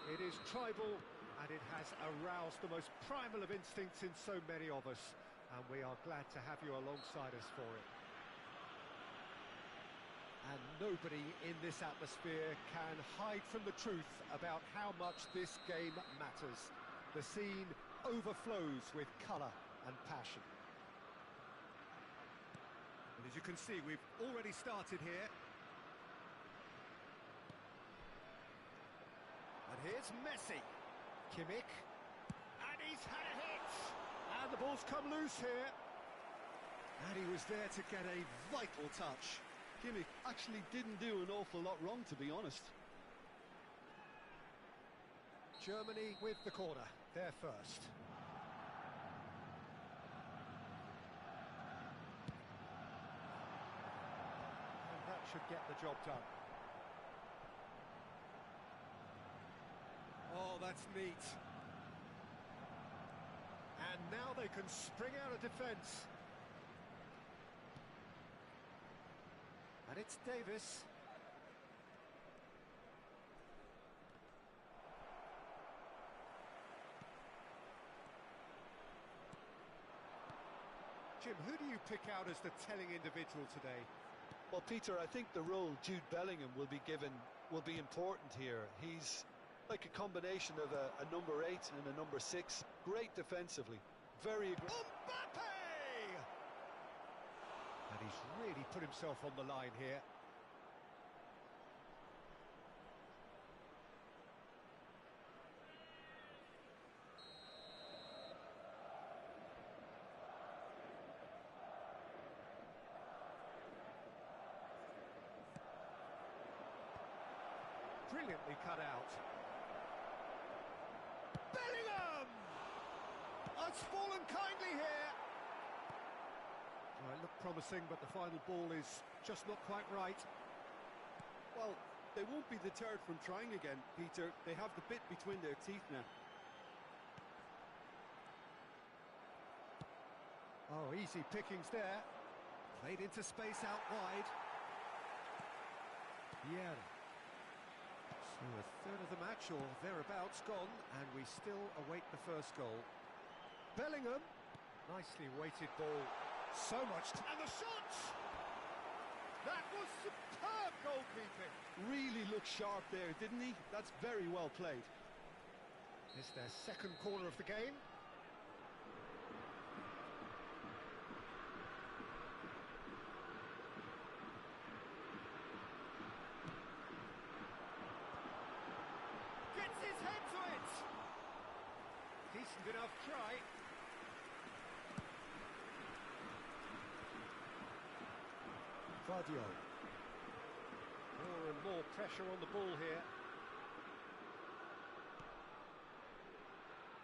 S1: It is tribal, and it has aroused the most primal of instincts in so many of us. And we are glad to have you alongside us for it. And nobody in this atmosphere can hide from the truth about how much this game matters. The scene overflows with colour and passion. And as you can see, we've already started here. And here's Messi. Kimmich. And he's had a hit! And the ball's come loose here. And he was there to get a vital touch.
S2: Kimmich actually didn't do an awful lot wrong, to be honest.
S1: Germany with the corner, they're first. And that should get the job done. Oh, that's neat. And now they can spring out of defence. And it's Davis. Jim, who do you pick out as the telling individual today?
S2: Well, Peter, I think the role Jude Bellingham will be given will be important here. He's like a combination of a number 8 and a number 6. Great defensively, very aggressive.
S1: Mbappe! And he's really put himself on the line here. Brilliantly cut out. Bellingham! Oh, it's fallen kindly here. Well, it looked promising, but the final ball is just not quite right.
S2: Well, they won't be deterred from trying again, Peter. They have the bit between their teeth now.
S1: Oh, easy pickings there. Played into space out wide. Yeah. So a third of the match, or thereabouts, gone, and we still await the first goal. Bellingham, nicely weighted ball. So much, and the shot! That was superb goalkeeping.
S2: Really looked sharp there, didn't he? That's very well played.
S1: It's their second corner of the game. Gets his head to it. Decent enough try. Vardio. More and more pressure on the ball here.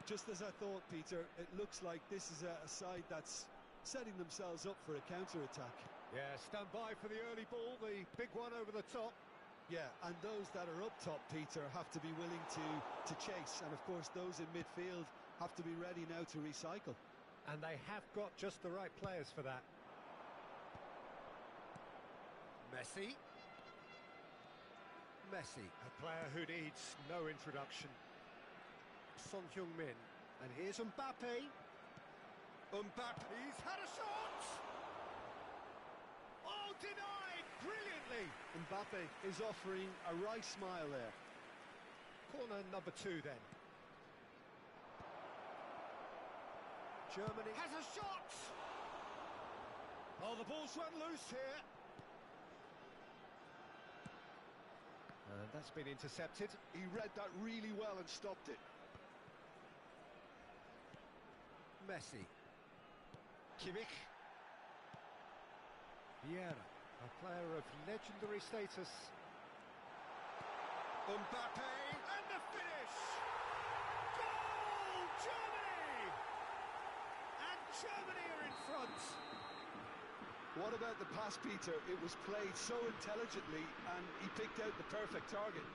S2: Just as I thought, Peter, it looks like this is a side that's setting themselves up for a counter-attack.
S1: Yeah, stand by for the early ball, the big one over the top.
S2: Yeah, and those that are up top, Peter, have to be willing to chase. And, of course, those in midfield have to be ready now to recycle.
S1: And they have got just the right players for that. Messi. Messi, a player who needs no introduction. Son Heung-min. And here's Mbappe. Mbappe, he's had a shot! Oh, denied brilliantly!
S2: Mbappe is offering a right smile there.
S1: Corner number 2 then. Germany has a shot! Oh, the ball's run loose here. And that's been intercepted.
S2: He read that really well and stopped it.
S1: Messi. Kimmich. Vieira, a player of legendary status. Mbappe, and the finish! Goal! Germany! And Germany are in front.
S2: What about the pass, Peter? It was played so intelligently and he picked out the perfect target.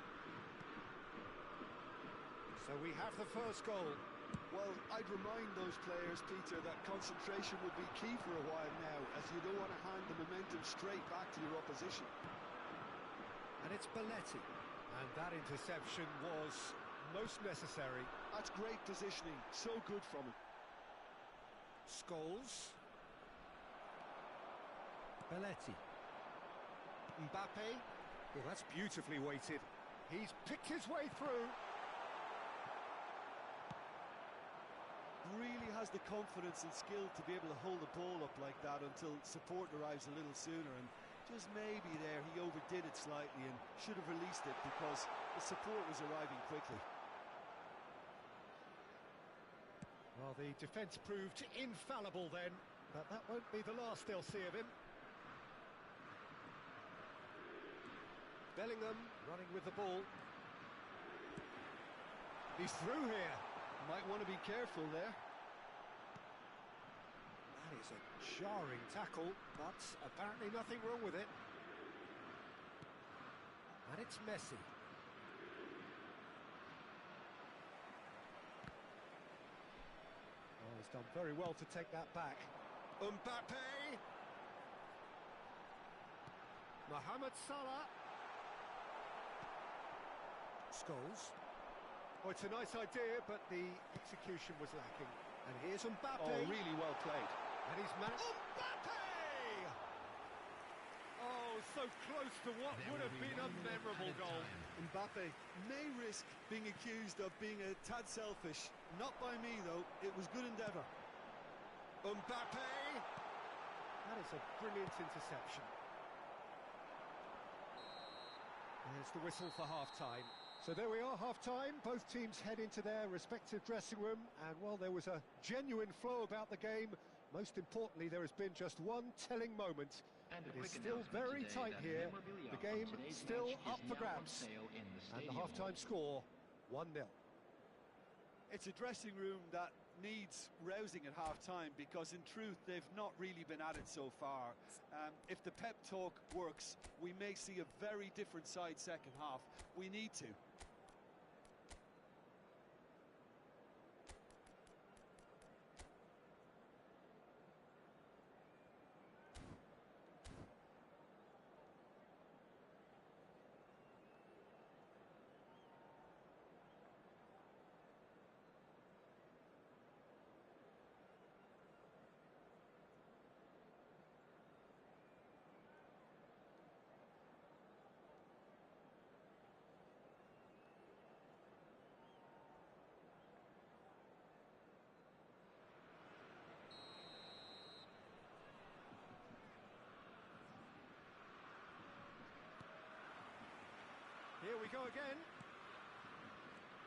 S1: So we have the first goal.
S2: Well, I'd remind those players, Peter, that concentration will be key for a while now, as you don't want to hand the momentum straight back to your opposition.
S1: And it's Belletti. And that interception was most necessary.
S2: That's great positioning, so good from him.
S1: Scholes. Belletti. Mbappe. Well, that's beautifully weighted. He's picked his way through.
S2: Really has the confidence and skill to be able to hold the ball up like that until support arrives a little sooner, and just maybe there he overdid it slightly and should have released it because the support was arriving quickly.
S1: Well, the defence proved infallible then, but that won't be the last they'll see of him. Bellingham running with the ball. He's through here.
S2: Might want to be careful there.
S1: That is a jarring tackle, but apparently nothing wrong with it. And it's Messi. Oh, he's done very well to take that back. Mbappe! Mohamed Salah. Scholes. Oh, it's a nice idea, but the execution was lacking. And here's Mbappe.
S2: Oh, really well played.
S1: And he's managed... Mbappe! Oh, so close to what would have been a memorable goal.
S2: Mbappe may risk being accused of being a tad selfish. Not by me, though. It was good endeavour.
S1: Mbappe! That is a brilliant interception. There's the whistle for half-time. So there we are, half-time. Both teams head into their respective dressing room, and while there was a genuine flow about the game, most importantly, there has been just one telling moment. It is still very tight here. The game still up for grabs. And the half-time score, 1-0.
S2: It's a dressing room that needs rousing at half-time because, in truth, they've not really been at it so far. If the pep talk works, we may see a very different side second half. We need to.
S1: Here we go again.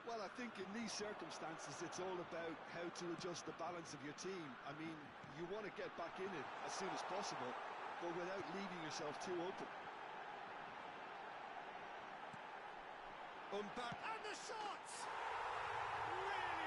S2: Well, I think in these circumstances, it's all about how to adjust the balance of your team. I mean, you want to get back in it as soon as possible, but without leaving yourself too open.
S1: Mbappe, and the shot! Really